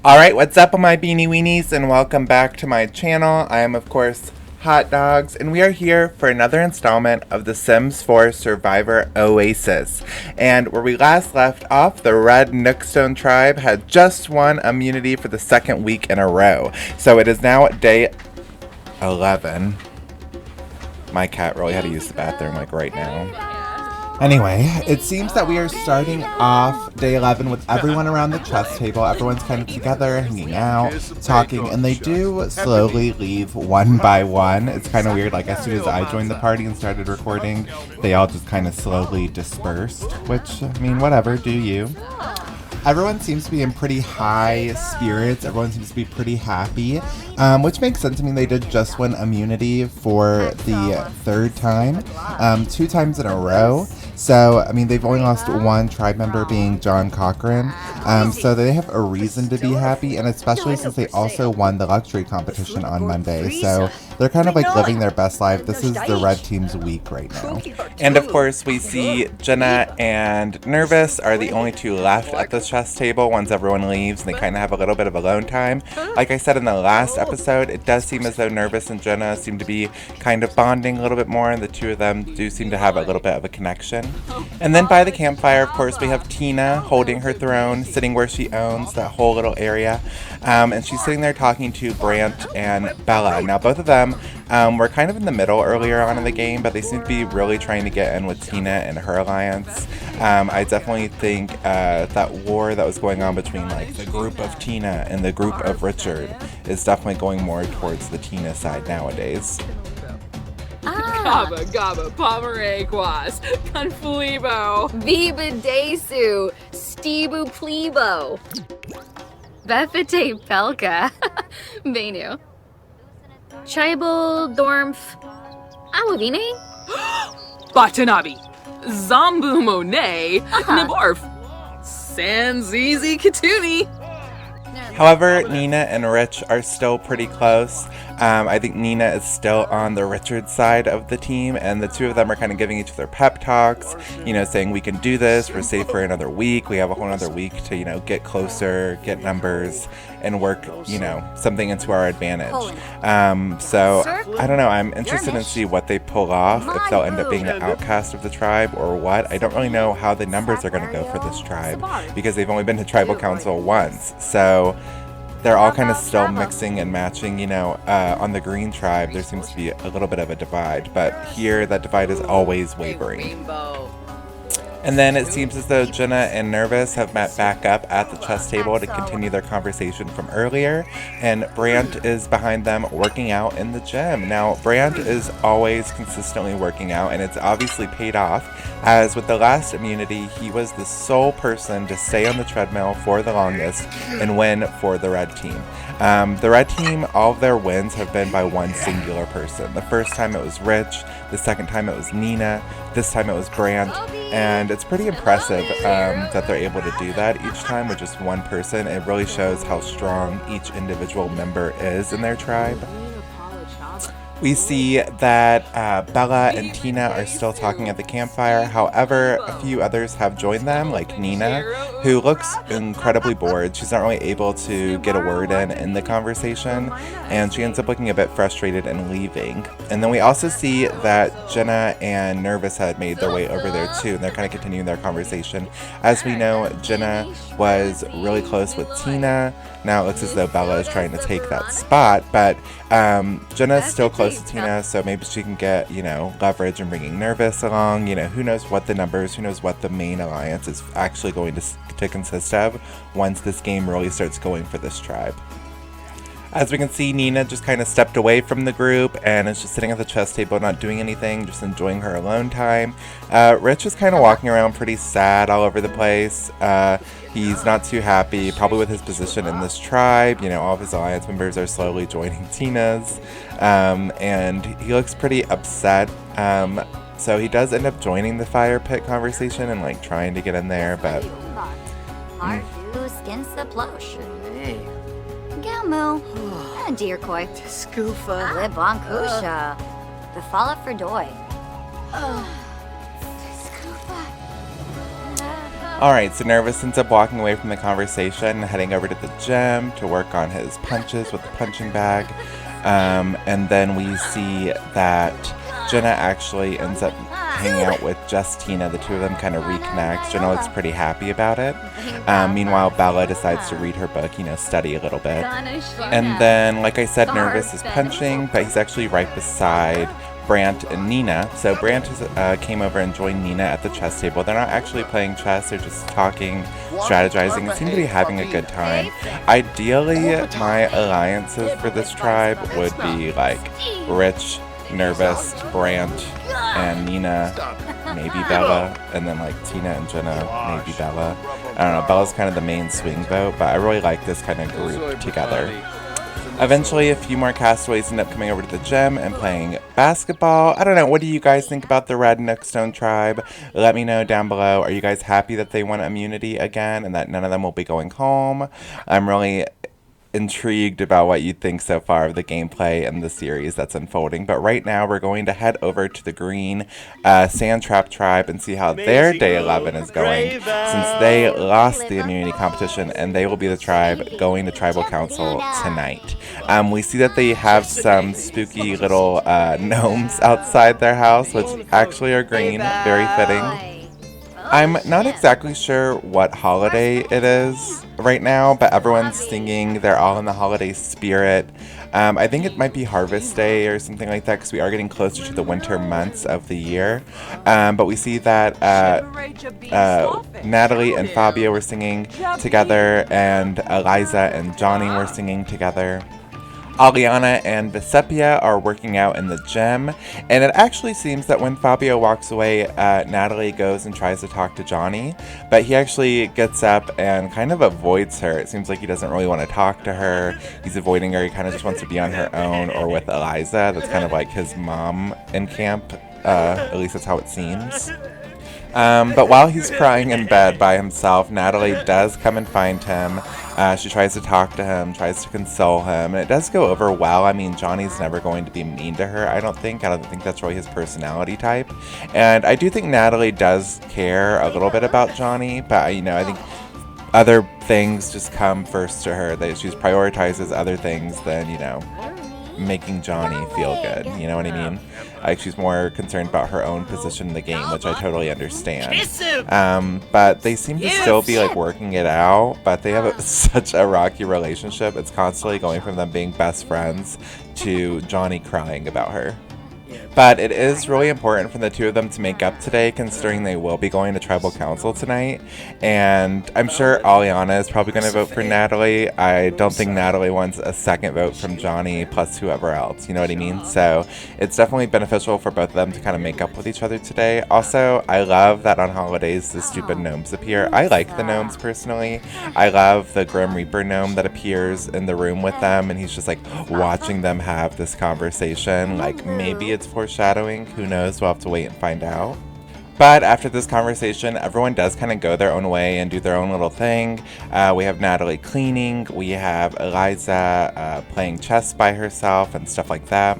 Alright, what's up my beanie weenies and welcome back to my channel. I am of course Hot Dogs and we are here for another installment of The Sims 4 Survivor Oasis. And where we last left off, the Red Nookstone tribe had just won immunity for the second week in a row. So it is now day 11. My cat really had to use the bathroom like right now. Anyway, it seems that we are starting off day 11 with everyone around the chess table. Everyone's kind of together, hanging out, talking, and they do slowly leave one by one. It's kind of weird, like as soon as I joined the party and started recording, they all just kind of slowly dispersed, which, I mean, whatever, do you. Everyone seems to be in pretty high spirits. Everyone seems to be pretty happy, which makes sense. I mean, they did just win immunity for the third time, 2 times in a row. So, I mean, they've only lost one tribe member, being John Cochran. So they have a reason to be happy, and especially since they also won the luxury competition on Monday. So they're kind of like living their best life. This is the red team's week right now. And of course, we see Jenna and Nervous are the only 2 left at the chess table once everyone leaves, and they kind of have a little bit of alone time. Like I said in the last episode, it does seem as though Nervous and Jenna seem to be kind of bonding a little bit more, and the 2 of them do seem to have a little bit of a connection. And then by the campfire, of course, we have Tina holding her throne, sitting where she owns that whole little area, and she's sitting there talking to Brant and Bella. Now, both of them were kind of in the middle earlier on in the game, but they seem to be really trying to get in with Tina and her alliance. I definitely think that war that was going on between like the group of Tina and the group of Richard is definitely going more towards the Tina side nowadays. Gaba gaba pomerequas, conflibo, Viva Desu, Stibu Plebo, Befete Pelka, Benu, Chaibal Dormf, Awavine, Batanabi, Zambu Monet, Nabarf, Sanzizi Katuni. However, Nina and Rich are still pretty close. I think Nina is still on the Richard side of the team, and the 2 of them are kind of giving each other pep talks, you know, saying we can do this, we're safe for another week, we have a whole other week to, you know, get closer, get numbers, and work, you know, something into our advantage. So, I don't know, I'm interested in see what they pull off, if they'll end up being the outcast of the tribe or what. I don't really know how the numbers are going to go for this tribe, because they've only been to tribal council once, so they're all kind of still mixing and matching, you know. On the green tribe, there seems to be a little bit of a divide, but here that divide is always wavering. And then it seems as though Jenna and Nervous have met back up at the chess table to continue their conversation from earlier, and Brant is behind them working out in the gym. Now, Brant is always consistently working out, and it's obviously paid off, as with the last immunity, he was the sole person to stay on the treadmill for the longest and win for the red team. The red team, all of their wins have been by one singular person. The first time it was Rich, the second time it was Nina, this time it was Brant, and it's pretty impressive that they're able to do that each time with just one person. It really shows how strong each individual member is in their tribe. We see that Bella and Tina are still talking at the campfire. However, a few others have joined them, like Nina, who looks incredibly bored. She's not really able to get a word in the conversation, and she ends up looking a bit frustrated and leaving. And then we also see that Jenna and Nervous had made their way over there too, and they're kind of continuing their conversation. As we know, Jenna was really close with Tina. Now it looks as though Bella is trying to take that spot, but Jenna's still close to Tina, so maybe she can get, you know, leverage and bringing Nervous along. You know, who knows what the numbers, who knows what the main alliance is actually going to consist of once this game really starts going for this tribe. As we can see, Nina just kind of stepped away from the group and is just sitting at the chess table, not doing anything, just enjoying her alone time. Rich is kind of walking around pretty sad all over the place. He's not too happy, probably with his position in this tribe. You know, all of his alliance members are slowly joining Tina's, and he looks pretty upset. So he does end up joining the fire pit conversation and like trying to get in there, but Gamu, Deerkoi, Scoofa. Libonkusha, the Fala for Doi. Alright, so Nervous ends up walking away from the conversation and heading over to the gym to work on his punches with the punching bag. And then we see that Jenna actually ends up hanging out with just Tina. The two of them kind of reconnect. Jenna looks pretty happy about it. Meanwhile, Bella decides to read her book, study a little bit. And then, like I said, Nervous is punching, but he's actually right beside Brant and Nina. So Brant came over and joined Nina at the chess table. They're not actually playing chess, they're just talking, strategizing, and seem to be having a good time. Ideally, my alliances for this tribe would be like Rich, Nervous, Brant, and Nina, maybe Bella, and then like Tina and Jenna, maybe Bella. I don't know, Bella's kind of the main swing vote, but I really like this kind of group together. Eventually, a few more castaways end up coming over to the gym and playing basketball. I don't know, what do you guys think about the Red Nookstone tribe? Let me know down below. Are you guys happy that they won immunity again and that none of them will be going home? I'm really intrigued about what you think so far of the gameplay and the series that's unfolding. But right now, we're going to head over to the Green Sand Trap tribe and see how their Day 11 is going, since they lost the immunity competition, and they will be the tribe going to Tribal Council tonight. We see that they have some spooky little gnomes outside their house, which actually are green, very fitting. I'm not exactly sure what holiday it is right now, but everyone's singing. They're all in the holiday spirit. I think it might be Harvest Day or something like that, because we are getting closer to the winter months of the year. But we see that Natalie and Fabio were singing together, and Eliza and Johnny were singing together. Aliana and Vesepia are working out in the gym, and it actually seems that when Fabio walks away, Natalie goes and tries to talk to Johnny, but he actually gets up and kind of avoids her. It seems like he doesn't really want to talk to her. He's avoiding her. He kind of just wants to be on her own or with Eliza. That's kind of like his mom in camp. At least that's how it seems. But while he's crying in bed by himself, Natalie does come and find him. She tries to talk to him, tries to console him, and it does go over well. I mean, Johnny's never going to be mean to her, I don't think. I don't think that's really his personality type. And I do think Natalie does care a little bit about Johnny, but, I think other things just come first to her. That she prioritizes other things than, making Johnny feel good. You know what I mean? Like, she's more concerned about her own position in the game, which I totally understand. But they seem to still be like working it out, but they have such a rocky relationship. It's constantly going from them being best friends to Johnny crying about her. But it is really important for the two of them to make up today, considering they will be going to Tribal Council tonight. And I'm sure Aliana is probably going to vote for Natalie. I don't think Natalie wants a second vote from Johnny plus whoever else, you know what I mean? So it's definitely beneficial for both of them to kind of make up with each other today. Also, I love that on holidays the stupid gnomes appear. I like the gnomes personally. I love the Grim Reaper gnome that appears in the room with them, and he's just like watching them have this conversation. Like, maybe it's foreshadowing, who knows, we'll have to wait and find out. But after this conversation, everyone does kind of go their own way and do their own little thing. We have Natalie cleaning, we have Eliza playing chess by herself and stuff like that.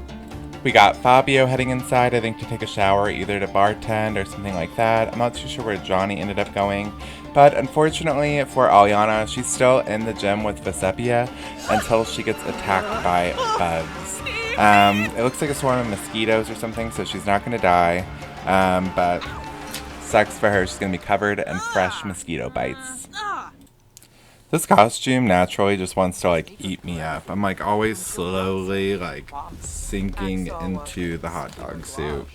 We got Fabio heading inside, I think, to take a shower, either to bartend or something like that. I'm not too sure where Johnny ended up going. But unfortunately for Aliana, she's still in the gym with Vesepia until she gets attacked by bugs. It looks like a swarm of mosquitoes or something, so she's not going to die. But sucks for her. She's going to be covered in fresh mosquito bites. This costume naturally just wants to, eat me up. I'm, always slowly, sinking into the hot dog suit.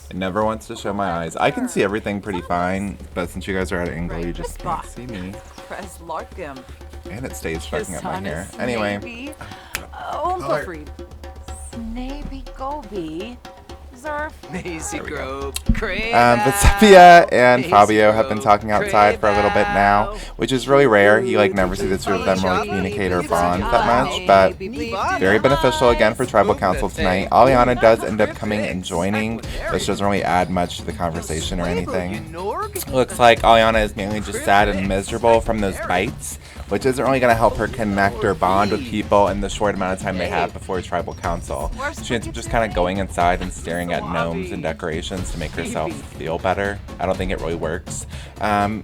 It never wants to show my eyes. I can see everything pretty fine, but since you guys are at an angle, you just can't see me. And it stays fucking up my hair. Anyway. Vesepia and Fabio have been talking outside for a little bit now, which is really rare. You never see the two of them really communicate or bond that much, but very beneficial again for Tribal Council tonight. Aliana does end up coming and joining, but she doesn't really add much to the conversation or anything. Looks like Aliana is mainly just sad and miserable from those bites, which isn't really going to help her connect or bond with people in the short amount of time they have before Tribal Council. She ends up just kind of going inside and staring staring at gnomes and decorations to make herself feel better. I don't think it really works.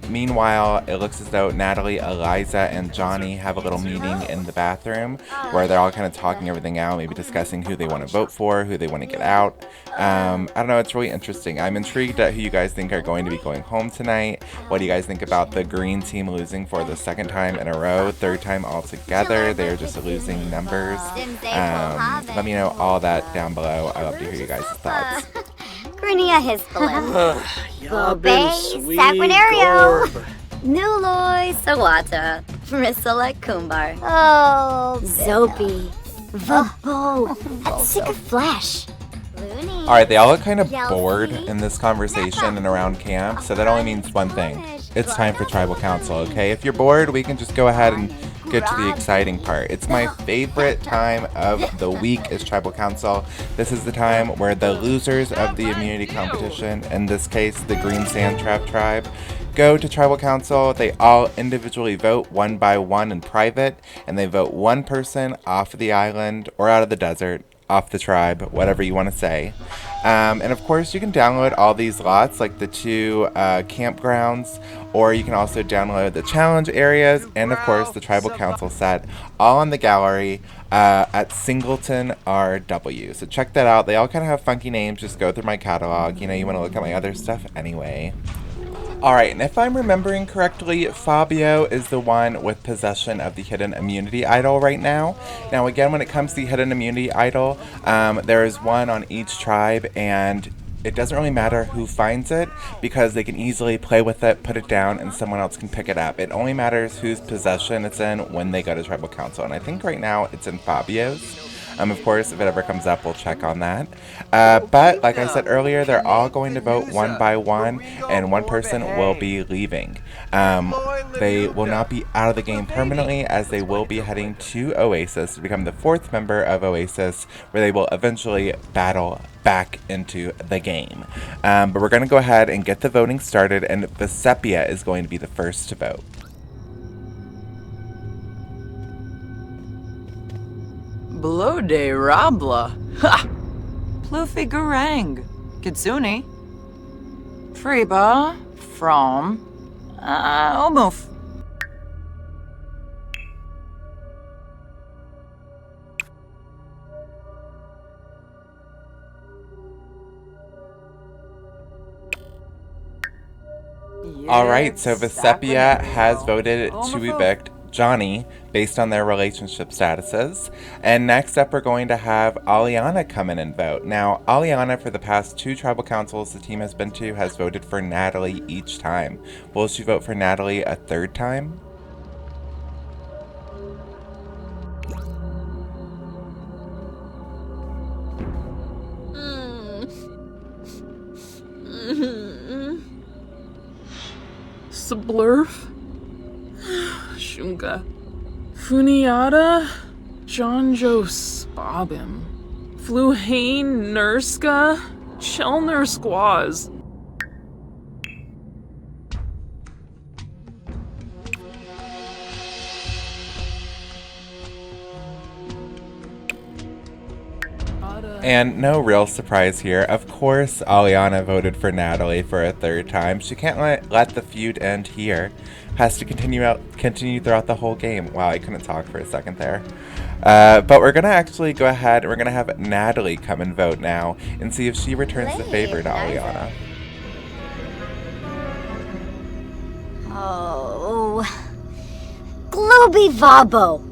Meanwhile, it looks as though Natalie, Eliza, and Johnny have a little meeting in the bathroom where they're all kind of talking everything out, maybe discussing who they want to vote for, who they want to get out. I don't know, it's really interesting. I'm intrigued at who you guys think are going to be going home tonight. What do you guys think about the green team losing for the second time in a row, third time altogether? They're just losing numbers. Let me know all that down below. I love to hear you guys' thoughts. Grinia Hispalim. Yabe, Sweet Saquinario. Nuloy Sawata. Risala Kumbar. Oh, Zopi. Vabo. Atsika Flash. Alright, they all look kind of bored in this conversation and around camp, so that only means one thing. It's time for Tribal Council, okay? If you're bored, we can just go ahead and get to the exciting part. It's my favorite time of the week is Tribal Council. This is the time where the losers of the immunity competition, in this case the Green Sand Trap tribe, go to Tribal Council. They all individually vote one by one in private, and they vote one person off of the island or out of the desert, off the tribe, whatever you want to say. And of course you can download all these lots, like the two campgrounds, or you can also download the challenge areas and of course the Tribal Council set, all on the gallery at Singleton RW. So check that out. They all kind of have funky names. Just go through my catalog. You know, you want to look at my other stuff anyway. Alright, and if I'm remembering correctly, Fabio is the one with possession of the hidden immunity idol right now. Now again, when it comes to the hidden immunity idol, there is one on each tribe, and it doesn't really matter who finds it because they can easily play with it, put it down, and someone else can pick it up. It only matters whose possession it's in when they go to Tribal Council, and I think right now it's in Fabio's. Of course, if it ever comes up, we'll check on that. But, like I said earlier, they're all going to vote one by one, and one person will be leaving. They will not be out of the game permanently, as they will be heading to Oasis to become the 4th member of Oasis, where they will eventually battle back into the game. But we're going to go ahead and get the voting started, and Vesepia is going to be the first to vote. Blode Rabla. Ha! Plufi Garang. Kitsuni. Friba. From. Omuf. Alright, so Vesepia has voted to evict Johnny based on their relationship statuses. And next up, we're going to have Aliana come in and vote. Now, Aliana, for the past 2 tribal councils the team has been to, has voted for Natalie each time. Will she vote for Natalie a 3rd time? Sublurf. Shunga. Funiata. Jonjo Spabim. Fluhane Nurska. Chelner Squaws. And no real surprise here. Of course, Aliana voted for Natalie for a 3rd time. She can't let the feud end here. Has to continue throughout the whole game. Wow, I couldn't talk for a second there. But we're gonna actually go ahead and we're gonna have Natalie come and vote now and see if she returns the favor to Aliana. Oh. Globy Vabo.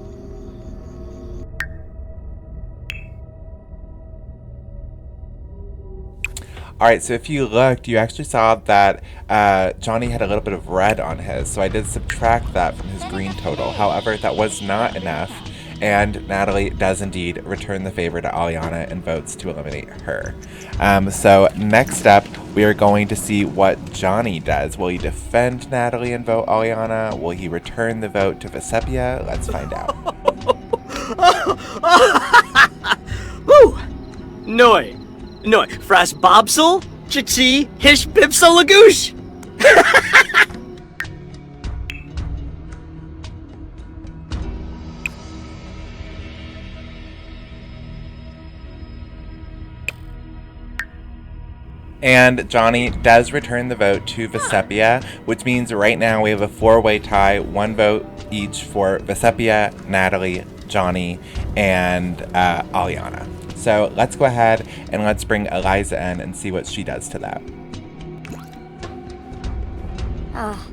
Alright, so if you looked, you actually saw that Johnny had a little bit of red on his, so I did subtract that from his green total. However, that was not enough, and Natalie does indeed return the favor to Aliana and votes to eliminate her. So next up, we are going to see what Johnny does. Will he defend Natalie and vote Aliana? Will he return the vote to Vesepia? Let's find out. Woo! Noi. Noi. Fras Bobsel? Chichi. Hish Bibsel Lagoosh. And Johnny does return the vote to Vesepia, which means right now we have a 4-way tie, 1 vote each for Vesepia, Natalie, Johnny, and Aliana. So let's go ahead and let's bring Eliza in and see what she does to that. Oh.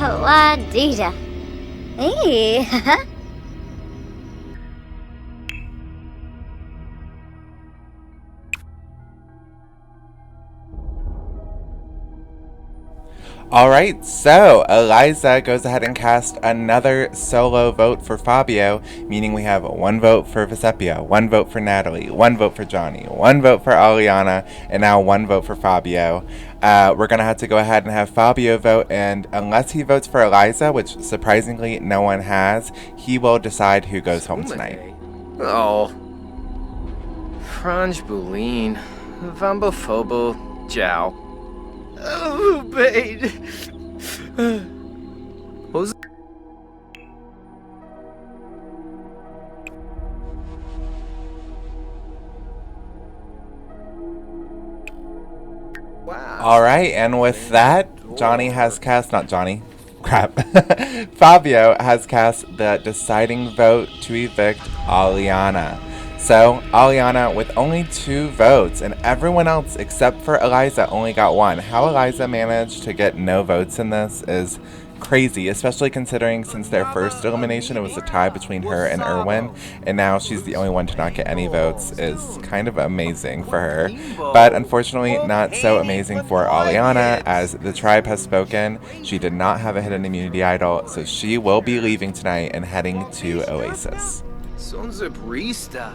La Dita. Hey. Alright, so Eliza goes ahead and casts another solo vote for Fabio, meaning we have 1 vote for Vesepia, 1 vote for Natalie, 1 vote for Johnny, 1 vote for Aliana, and now 1 vote for Fabio. We're going to have to go ahead and have Fabio vote, and unless he votes for Eliza, which surprisingly no one has, he will decide who goes home tonight. Oh. Franj Boulin. Vambophobo. Jiao. Oh, babe. Jose. Wow. Alright, and with that, Johnny has cast, not Johnny, crap. Fabio has cast the deciding vote to evict Aliana. So, Aliana with only 2 votes, and everyone else except for Eliza only got 1. How Eliza managed to get no votes in this is crazy, especially considering since their first elimination it was a tie between her and Erwin, and now she's the only one to not get any votes is kind of amazing for her. But unfortunately not so amazing for Aliana, as the tribe has spoken. She did not have a hidden immunity idol, so she will be leaving tonight and heading to Oasis. Sonza Brista.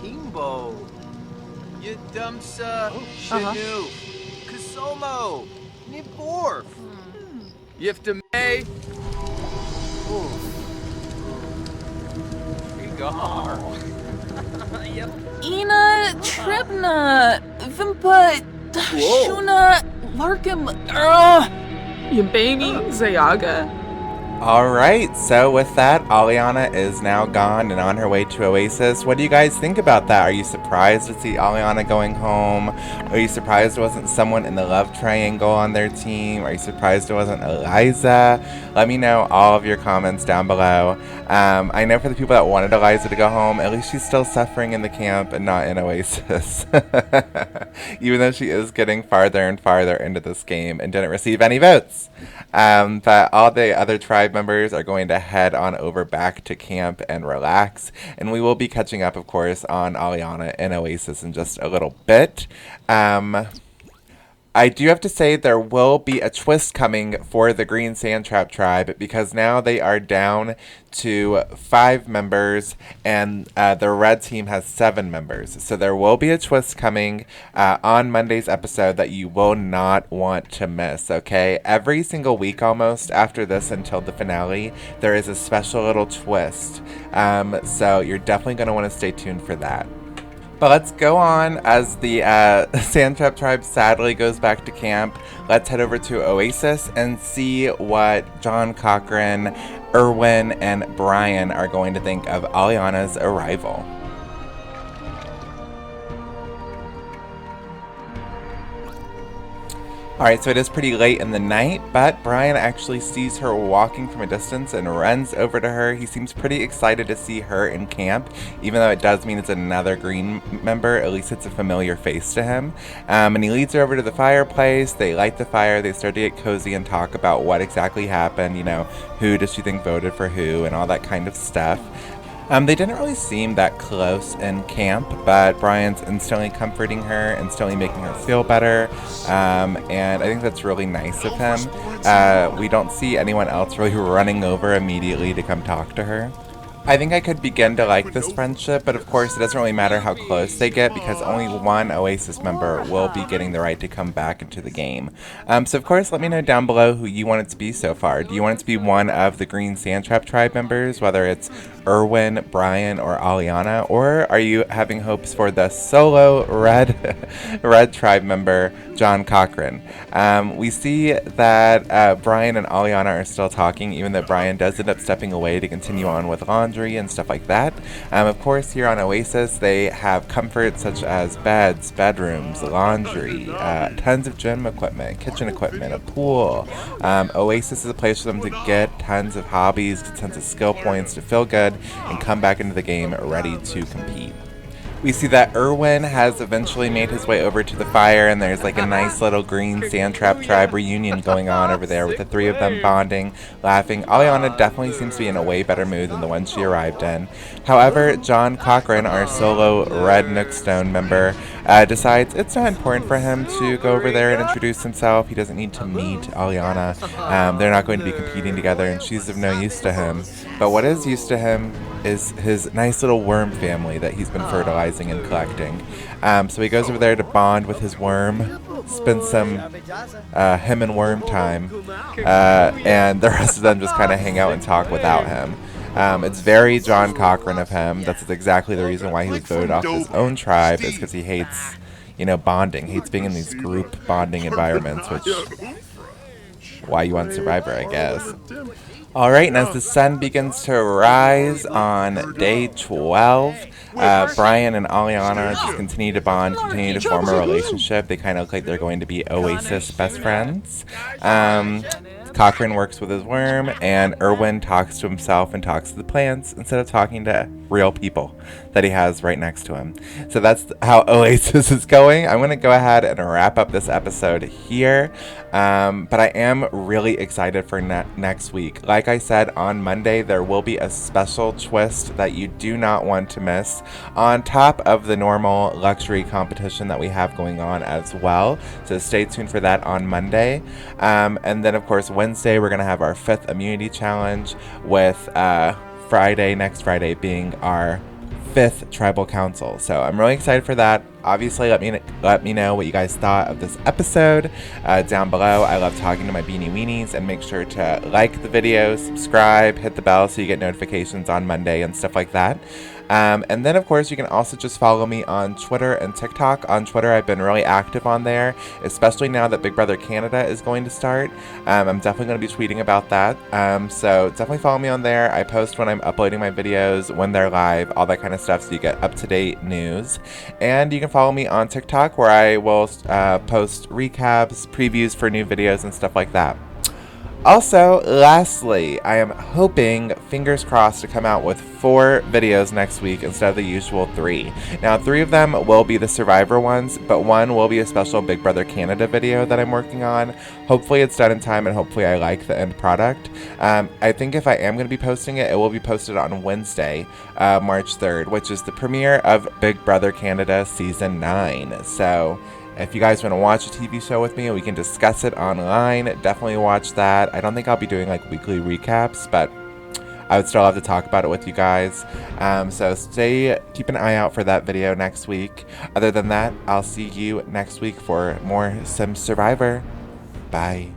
Quipimbo. Yadumsa. Shanu. Kasomo. Niborf. Yiftame. Igar. Ina Trebna Vimpa Shuna Larkim your baby Zayaga. Alright, so with that, Aliana is now gone and on her way to Oasis. What do you guys think about that? Are you surprised to see Aliana going home? Are you surprised it wasn't someone in the love triangle on their team? Are you surprised it wasn't Eliza? Let me know all of your comments down below. I know for the people that wanted Eliza to go home, at least she's still suffering in the camp and not in Oasis. Even though she is getting farther and farther into this game and didn't receive any votes. But all the other tribe members are going to head on over back to camp and relax. And we will be catching up, of course, on Aliana and Oasis in just a little bit. I do have to say there will be a twist coming for the Green Sand Trap tribe, because now they are down to 5 members and the red team has 7 members. So there will be a twist coming on Monday's episode that you will not want to miss, okay? Every single week almost after this until the finale, there is a special little twist. So you're definitely going to want to stay tuned for that. But let's go on as the Sandtrap tribe sadly goes back to camp. Let's head over to Oasis and see what John Cochran, Erwin, and Brian are going to think of Aliana's arrival. Alright, so it is pretty late in the night, but Brian actually sees her walking from a distance and runs over to her. He seems pretty excited to see her in camp, even though it does mean it's another green member. At least it's a familiar face to him. And he leads her over to the fireplace. They light the fire. They start to get cozy and talk about what exactly happened, you know, who does she think voted for who and all that kind of stuff. They didn't really seem that close in camp, but Brian's instantly comforting her, instantly making her feel better, and I think that's really nice of him. We don't see anyone else really running over immediately to come talk to her. I think I could begin to like this friendship, but of course it doesn't really matter how close they get because only one Oasis member will be getting the right to come back into the game. So of course let me know down below who you want it to be so far. Do you want it to be one of the Green Sandtrap tribe members, whether it's Erwin, Brian, or Aliana? Or are you having hopes for the solo Red Tribe member, John Cochran? We see that Brian and Aliana are still talking, even though Brian does end up stepping away to continue on with laundry and stuff like that. Of course, here on Oasis, they have comforts such as beds, bedrooms, laundry, tons of gym equipment, kitchen equipment, a pool. Oasis is a place for them to get tons of hobbies, get tons of skill points to feel good, and come back into the game ready to compete. We see that Erwin has eventually made his way over to the fire, and there's like a nice little green Sandtrap tribe reunion going on over there with the three of them bonding, laughing. Aliana definitely seems to be in a way better mood than the one she arrived in. However, John Cochran, our solo Red Nookstone member, decides it's not important for him to go over there and introduce himself. He doesn't need to meet Aliana. They're not going to be competing together, and she's of no use to him. But what is used to him is his nice little worm family that he's been fertilizing and collecting. So he goes over there to bond with his worm, spend some him and worm time, and the rest of them just kind of hang out and talk without him. It's very John Cochran of him. That's exactly the reason why he was voted off his own tribe, is because he hates, bonding, hates being in these group bonding environments, which why you want Survivor, I guess. Alright, and as the sun begins to rise on day 12, Brian and Aliana just continue to bond, continue to form a relationship. They kind of look like they're going to be Oasis best friends. Cochran works with his worm, and Erwin talks to himself and talks to the plants instead of talking to real people that he has right next to him. So that's how Oasis is going. I'm going to go ahead and wrap up this episode here, but I am really excited for next week. Like I said, on Monday, there will be a special twist that you do not want to miss, on top of the normal luxury competition that we have going on as well. So stay tuned for that on Monday. And then, of course, Wednesday, we're going to have our 5th immunity challenge, with next Friday being our 5th tribal council. So I'm really excited for that. Obviously, let me know what you guys thought of this episode down below. I love talking to my beanie weenies, and make sure to like the video, subscribe, hit the bell so you get notifications on Monday and stuff like that. And then, of course, you can also just follow me on Twitter and TikTok. On Twitter, I've been really active on there, especially now that Big Brother Canada is going to start. I'm definitely going to be tweeting about that. So definitely follow me on there. I post when I'm uploading my videos, when they're live, all that kind of stuff, so you get up-to-date news. And you can follow me on TikTok, where I will post recaps, previews for new videos, and stuff like that. Also, lastly, I am hoping, fingers crossed, to come out with 4 videos next week instead of the usual 3. Now, 3 of them will be the Survivor ones, but 1 will be a special Big Brother Canada video that I'm working on. Hopefully it's done in time, and hopefully I like the end product. I think if I am going to be posting it, it will be posted on Wednesday, March 3rd, which is the premiere of Big Brother Canada Season 9. So if you guys want to watch a TV show with me and we can discuss it online, definitely watch that. I don't think I'll be doing like weekly recaps, but I would still love to talk about it with you guys. So keep an eye out for that video next week. Other than that, I'll see you next week for more Sims Survivor. Bye.